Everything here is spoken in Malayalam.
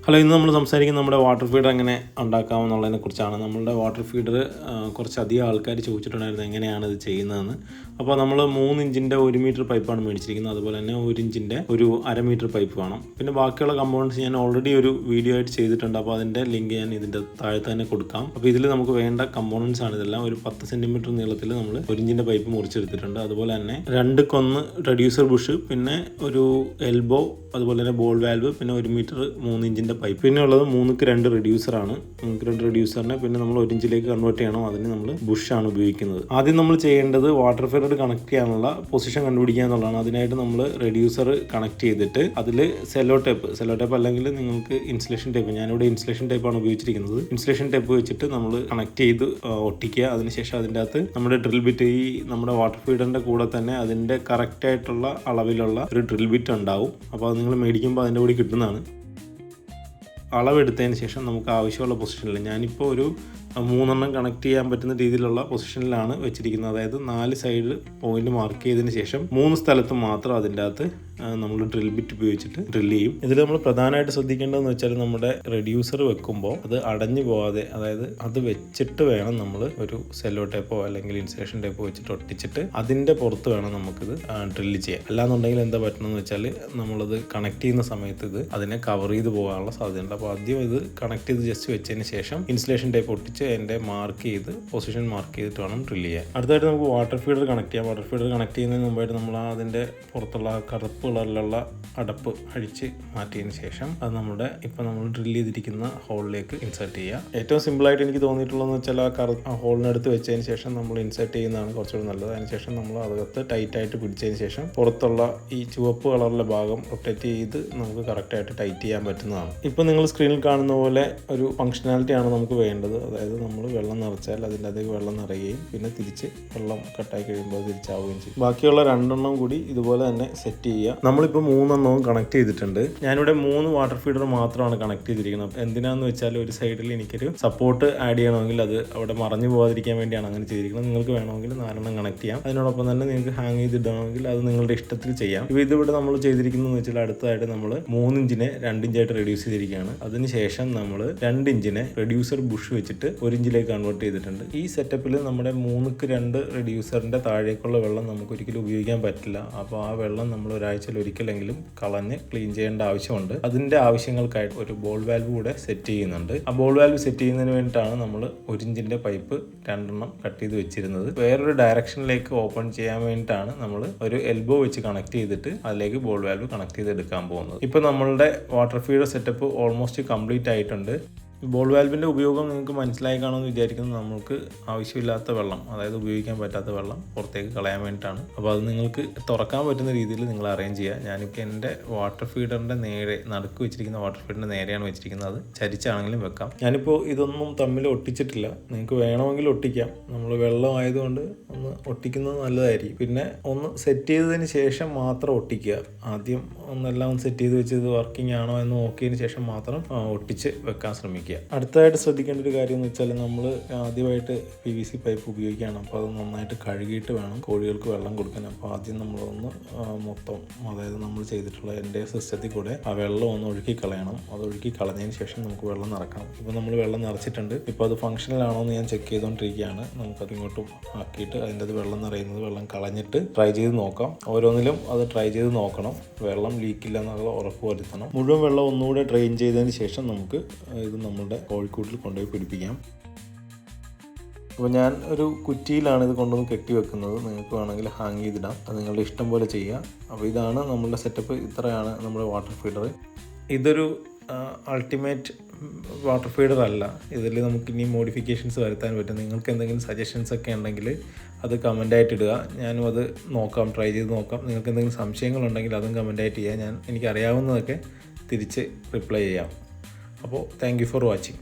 ഹലോ, ഇന്ന് നമ്മൾ സംസാരിക്കുന്നത് നമ്മുടെ വാട്ടർ ഫീഡർ എങ്ങനെ ഉണ്ടാക്കാമെന്നുള്ളതിനെ കുറിച്ചാണ്. നമ്മളുടെ വാട്ടർ ഫീഡർ കുറച്ചധികം ആൾക്കാർ ചോദിച്ചിട്ടുണ്ടായിരുന്നു എങ്ങനെയാണ് ഇത് ചെയ്യുന്നതെന്ന്. അപ്പോൾ നമ്മൾ 3 ഇഞ്ചിൻ്റെ 1 മീറ്റർ പൈപ്പാണ് മേടിച്ചിരിക്കുന്നത്. അതുപോലെ തന്നെ 1 ഇഞ്ചിൻ്റെ ഒരു 1/2 മീറ്റർ പൈപ്പ് വേണം. പിന്നെ ബാക്കിയുള്ള കമ്പോണൻസ് ഞാൻ ഓൾറെഡി ഒരു വീഡിയോ ആയിട്ട് ചെയ്തിട്ടുണ്ട്. അപ്പോൾ അതിൻ്റെ ലിങ്ക് ഞാൻ ഇതിൻ്റെ താഴെ തന്നെ കൊടുക്കാം. അപ്പോൾ ഇതിൽ നമുക്ക് വേണ്ട കമ്പോണൻസ് ആണ് ഇതെല്ലാം. ഒരു 10 സെൻറ്റിമീറ്റർ നീളത്തിൽ നമ്മൾ 1 ഇഞ്ചിൻ്റെ പൈപ്പ് മുറിച്ചെടുത്തിട്ടുണ്ട്. അതുപോലെ തന്നെ 2 കൊന്ന് റെഡ്യൂസർ ബുഷ്, പിന്നെ ഒരു എൽബോ, അതുപോലെ തന്നെ ബോൾ വാൽവ്, പിന്നെ 1 മീറ്റർ 3 ഇഞ്ചിൻ്റെ പൈപ്പ്. പിന്നെ ഉള്ളത് 3:2 റെഡ്യൂസറാണ്. 3:2 റെഡ്യൂസറിനെ പിന്നെ നമ്മൾ 1 ഇഞ്ചിലേക്ക് കൺവേർട്ട് ചെയ്യണം. അതിന് നമ്മൾ ബുഷാണ് ഉപയോഗിക്കുന്നത്. ആദ്യം നമ്മൾ ചെയ്യേണ്ടത് വാട്ടർ ഫീഡർ കണക്ട് ചെയ്യാനുള്ള പൊസിഷൻ കണ്ടുപിടിക്കുക എന്നുള്ളതാണ്. അതിനായിട്ട് നമ്മൾ റെഡ്യൂസർ കണക്ട് ചെയ്തിട്ട് അതിൽ സെല്ലോ ടേപ്പ് അല്ലെങ്കിൽ നിങ്ങൾക്ക് ഇൻസുലേഷൻ ടേപ്പ്, ഞാനിവിടെ ഇൻസുലേഷൻ ടേപ്പാണ് ഉപയോഗിച്ചിരിക്കുന്നത്. ഇൻസുലേഷൻ ടേപ്പ് വെച്ചിട്ട് നമ്മൾ കണക്ട് ചെയ്ത് ഒട്ടിക്കുക. അതിനുശേഷം അതിൻ്റെ അകത്ത് നമ്മുടെ ഡ്രിൽ ബിറ്റ്, ഈ നമ്മുടെ വാട്ടർ ഫീഡറിൻ്റെ കൂടെ തന്നെ അതിൻ്റെ കറക്റ്റായിട്ടുള്ള അളവിലുള്ള ഒരു ഡ്രിൽ ബിറ്റ് ഉണ്ടാവും. അപ്പോൾ അത് നിങ്ങൾ മേടിക്കുമ്പോൾ അതിൻ്റെ കൂടി കിട്ടുന്നതാണ്. അളവെടുത്തതിന് ശേഷം നമുക്ക് ആവശ്യമുള്ള പൊസിഷനിൽ, ഞാനിപ്പോൾ ഒരു 3 കണക്ട് ചെയ്യാൻ പറ്റുന്ന രീതിയിലുള്ള പൊസിഷനിലാണ് വെച്ചിരിക്കുന്നത്. അതായത് 4 സൈഡ് പോയിന്റ് മാർക്ക് ചെയ്തതിന് ശേഷം 3 സ്ഥലത്ത് മാത്രം അതിൻ്റെ അകത്ത് നമ്മൾ ഡ്രിൽ ബിറ്റ് ഉപയോഗിച്ചിട്ട് ഡ്രിൽ ചെയ്യും. ഇതിൽ നമ്മൾ പ്രധാനമായിട്ട് ശ്രദ്ധിക്കേണ്ടതെന്ന് വെച്ചാൽ നമ്മുടെ റെഡ്യൂസർ വെക്കുമ്പോൾ അത് അടഞ്ഞു പോകാതെ, അതായത് അത് വെച്ചിട്ട് വേണം നമ്മൾ ഒരു സെല്ലോ ടേപ്പോ അല്ലെങ്കിൽ ഇൻസുലേഷൻ ടേപ്പോ വെച്ചിട്ട് ഒട്ടിച്ചിട്ട് അതിൻ്റെ പുറത്ത് വേണം നമുക്കിത് ഡ്രില്ല് ചെയ്യാൻ. അല്ലാന്നുണ്ടെങ്കിൽ എന്താ പറ്റണമെന്ന് വെച്ചാൽ നമ്മളത് കണക്ട് ചെയ്യുന്ന സമയത്ത് ഇത് അതിനെ കവർ ചെയ്ത് പോകാനുള്ള സാധ്യതയുണ്ട്. അപ്പോൾ ആദ്യം ഇത് കണക്ട് ചെയ്ത് ജസ്റ്റ് വെച്ചതിന് ശേഷം ഇൻസുലേഷൻ ടേപ്പ് ഒട്ടിച്ച് അതിൻ്റെ മാർക്ക് ചെയ്ത് പൊസിഷൻ മാർക്ക് ചെയ്തിട്ട് വേണം ഡ്രിൽ ചെയ്യാൻ. അടുത്തായിട്ട് നമുക്ക് വാട്ടർ ഫീഡർ കണക്ട് ചെയ്യാം. വാട്ടർ ഫീഡർ കണക്ട് ചെയ്യുന്നതിന് മുമ്പായിട്ട് നമ്മൾ അതിൻ്റെ പുറത്തുള്ള കറുപ്പ് കളറിലുള്ള അടപ്പ് അഴിച്ച് മാറ്റിയതിന് ശേഷം അത് നമ്മുടെ ഇപ്പോൾ നമ്മൾ ഡ്രിൽ ചെയ്തിരിക്കുന്ന ഹോളിലേക്ക് ഇൻസേർട്ട് ചെയ്യുക. ഏറ്റവും സിമ്പിളായിട്ട് എനിക്ക് തോന്നിയിട്ടുള്ളതെന്ന് വെച്ചാൽ ആ ഹോളിനടുത്ത് വെച്ചതിന് ശേഷം നമ്മൾ ഇൻസേർട്ട് ചെയ്യുന്നതാണ് കുറച്ചുകൂടി നല്ലത്. അതിനുശേഷം നമ്മൾ അകത്ത് ടൈറ്റായിട്ട് പിടിച്ചതിന് ശേഷം പുറത്തുള്ള ഈ ചുവപ്പ് കളറിലെ ഭാഗം റൊട്ടേറ്റ് ചെയ്ത് നമുക്ക് കറക്റ്റായിട്ട് ടൈറ്റ് ചെയ്യാൻ പറ്റുന്നതാണ്. ഇപ്പോൾ നിങ്ങൾ സ്ക്രീനിൽ കാണുന്ന പോലെ ഒരു ഫംഗ്ഷനാലിറ്റിയാണ് നമുക്ക് വേണ്ടത്. അതായത് നമ്മൾ വെള്ളം നിറച്ചാൽ അതിൻ്റെ അതേ വെള്ളം നിറയുകയും പിന്നെ തിരിച്ച് വെള്ളം കട്ടായി കഴിയുമ്പോൾ തിരിച്ചാവുകയും ചെയ്യും. ബാക്കിയുള്ള 2 കൂടി ഇതുപോലെ തന്നെ സെറ്റ് ചെയ്യുക. നമ്മളിപ്പോൾ 3 കണക്ട് ചെയ്തിട്ടുണ്ട്. ഞാനിവിടെ 3 വാട്ടർ ഫീഡർ മാത്രമാണ് കണക്ട് ചെയ്തിരിക്കുന്നത്. എന്തിനാന്ന് വെച്ചാൽ ഒരു സൈഡിൽ എനിക്കൊരു സപ്പോർട്ട് ആഡ് ചെയ്യണമെങ്കിൽ അത് അവിടെ മറഞ്ഞു പോകാതിരിക്കാൻ വേണ്ടിയാണ് അങ്ങനെ ചെയ്തിരിക്കുന്നത്. നിങ്ങൾക്ക് വേണമെങ്കിൽ 4 കണക്ട് ചെയ്യാം. അതിനോടൊപ്പം തന്നെ നിങ്ങൾക്ക് ഹാങ് ചെയ്തിടണമെങ്കിൽ അത് നിങ്ങളുടെ ഇഷ്ടത്തിൽ ചെയ്യാം. ഇപ്പോൾ ഇതിവിടെ നമ്മൾ ചെയ്തിരിക്കുന്നതെന്ന് വെച്ചാൽ അടുത്തതായിട്ട് നമ്മൾ 3 ഇഞ്ചിനെ 2 ഇഞ്ചായിട്ട് റെഡ്യൂസ് ചെയ്തിരിക്കുകയാണ്. അതിനുശേഷം നമ്മൾ 2 ഇഞ്ചിനെ റെഡ്യൂസർ ബുഷ് വെച്ചിട്ട് 1 ഇഞ്ചിലേക്ക് കൺവേർട്ട് ചെയ്തിട്ടുണ്ട്. ഈ സെറ്റപ്പിൽ നമ്മുടെ 3:2 റെഡ്യൂസറിൻ്റെ താഴേക്കുള്ള വെള്ളം നമുക്ക് ഒരിക്കലും ഉപയോഗിക്കാൻ പറ്റില്ല. അപ്പോൾ ആ വെള്ളം നമ്മൾ ഒരാഴ്ചയിൽ ഒരിക്കലെങ്കിലും കളഞ്ഞ് ക്ലീൻ ചെയ്യേണ്ട ആവശ്യമുണ്ട്. അതിൻ്റെ ആവശ്യങ്ങൾക്കായിട്ട് ഒരു ബോൾ വാൽവ് കൂടെ സെറ്റ് ചെയ്യുന്നുണ്ട്. ആ ബോൾ വാൽവ് സെറ്റ് ചെയ്യുന്നതിന് വേണ്ടിയിട്ടാണ് നമ്മൾ 1 ഇഞ്ചിൻ്റെ പൈപ്പ് 2 കട്ട് ചെയ്ത് വെച്ചിരുന്നത്. വേറൊരു ഡയറക്ഷനിലേക്ക് ഓപ്പൺ ചെയ്യാൻ വേണ്ടിയിട്ടാണ് നമ്മൾ ഒരു എൽബോ വെച്ച് കണക്ട് ചെയ്തിട്ട് അതിലേക്ക് ബോൾ വാൽവ് കണക്ട് ചെയ്ത് എടുക്കാൻ പോകുന്നത്. ഇപ്പോൾ നമ്മളുടെ water feeder setup almost complete ആയിട്ടുണ്ട്. ബോൾ വാൽവിൻ്റെ ഉപയോഗം നിങ്ങൾക്ക് മനസ്സിലായി കാണുമെന്ന് വിചാരിക്കുന്നത് നമുക്ക് ആവശ്യമില്ലാത്ത വെള്ളം, അതായത് ഉപയോഗിക്കാൻ പറ്റാത്ത വെള്ളം പുറത്തേക്ക് കളയാൻ വേണ്ടിയിട്ടാണ്. അപ്പോൾ അത് നിങ്ങൾക്ക് തുറക്കാൻ പറ്റുന്ന രീതിയിൽ നിങ്ങൾ അറേഞ്ച് ചെയ്യുക. ഞാനിപ്പോൾ എൻ്റെ വാട്ടർ ഫീഡറിൻ്റെ നേരെ നടുക്ക് വെച്ചിരിക്കുന്ന വാട്ടർ ഫീഡറിൻ്റെ നേരെയാണ് വെച്ചിരിക്കുന്നത്. അത് ചരിച്ചാണെങ്കിലും വെക്കാം. ഞാനിപ്പോൾ ഇതൊന്നും തമ്മിൽ ഒട്ടിച്ചിട്ടില്ല. നിങ്ങൾക്ക് വേണമെങ്കിൽ ഒട്ടിക്കാം. നമ്മൾ വെള്ളം ആയതുകൊണ്ട് ഒന്ന് ഒട്ടിക്കുന്നത് നല്ലതായിരിക്കും. പിന്നെ ഒന്ന് സെറ്റ് ചെയ്തതിന് ശേഷം മാത്രം ഒട്ടിക്കുക. ആദ്യം ഒന്നെല്ലാം സെറ്റ് ചെയ്ത് വെച്ച് ഇത് വർക്കിംഗ് ആണോ എന്ന് നോക്കിയതിന് ശേഷം മാത്രം ഒട്ടിച്ച് വെക്കാൻ ശ്രമിക്കുക. അടുത്തതായിട്ട് ശ്രദ്ധിക്കേണ്ട ഒരു കാര്യം എന്ന് വെച്ചാൽ നമ്മൾ ആദ്യമായിട്ട് PVC പൈപ്പ് ഉപയോഗിക്കുകയാണ്. അപ്പോൾ അത് നന്നായിട്ട് കഴുകിയിട്ട് വേണം കോഴികൾക്ക് വെള്ളം കൊടുക്കാൻ. അപ്പോൾ ആദ്യം നമ്മളൊന്ന് മൊത്തം, അതായത് നമ്മൾ ചെയ്തിട്ടുള്ള എൻ്റെ സിസ്റ്റത്തിൽ കൂടെ ആ വെള്ളം ഒന്ന് ഒഴുക്കി കളയണം. അത് ഒഴുക്കി കളഞ്ഞതിന് ശേഷം നമുക്ക് വെള്ളം നിറക്കണം. ഇപ്പോൾ നമ്മൾ വെള്ളം നിറച്ചിട്ടുണ്ട്. ഇപ്പോൾ അത് ഫംഗ്ഷനിലാണോ എന്ന് ഞാൻ ചെക്ക് ചെയ്തുകൊണ്ടിരിക്കുകയാണ്. നമുക്കത് ഇങ്ങോട്ടും ആക്കിയിട്ട് അതിൻ്റെ അത് വെള്ളം നിറയുന്നത് വെള്ളം കളഞ്ഞിട്ട് ട്രൈ ചെയ്ത് നോക്കാം. ഓരോന്നിലും അത് ട്രൈ ചെയ്ത് നോക്കണം. വെള്ളം ലീക്കില്ല എന്നുള്ള ഉറപ്പ് വരുത്തണം. മുഴുവൻ വെള്ളം ഒന്നുകൂടെ ഡ്രെയിൻ ചെയ്തതിന് ശേഷം നമുക്ക് ഇത് നമ്മുടെ കോഴിക്കൂട്ടിൽ കൊണ്ടുപോയി പിടിപ്പിക്കാം. അപ്പോൾ ഞാൻ ഒരു കുറ്റിയിലാണ് ഇത് കൊണ്ടുവന്ന് കെട്ടി വെക്കുന്നത്. നിങ്ങൾക്ക് വേണമെങ്കിൽ ഹാങ് ചെയ്തിടാം. അത് നിങ്ങളുടെ ഇഷ്ടം പോലെ ചെയ്യുക. അപ്പോൾ ഇതാണ് നമ്മളുടെ സെറ്റപ്പ്. ഇത്രയാണ് നമ്മുടെ വാട്ടർ ഫീഡർ. ഇതൊരു അൾട്ടിമേറ്റ് വാട്ടർ ഫീഡർ അല്ല. ഇതിൽ നമുക്ക് ഇനി മോഡിഫിക്കേഷൻസ് വരുത്താൻ പറ്റും. നിങ്ങൾക്ക് എന്തെങ്കിലും സജഷൻസ് ഒക്കെ ഉണ്ടെങ്കിൽ അത് കമൻ്റായിട്ട് ഇടുക. ഞാനും അത് നോക്കാം, ട്രൈ ചെയ്ത് നോക്കാം. നിങ്ങൾക്ക് എന്തെങ്കിലും സംശയങ്ങളുണ്ടെങ്കിൽ അതും കമൻ്റായിട്ട് ചെയ്യുക. എനിക്കറിയാവുന്നതൊക്കെ തിരിച്ച് റിപ്ലൈ ചെയ്യാം. അപ്പോൾ താങ്ക് യു ഫോർ വാച്ചിങ്.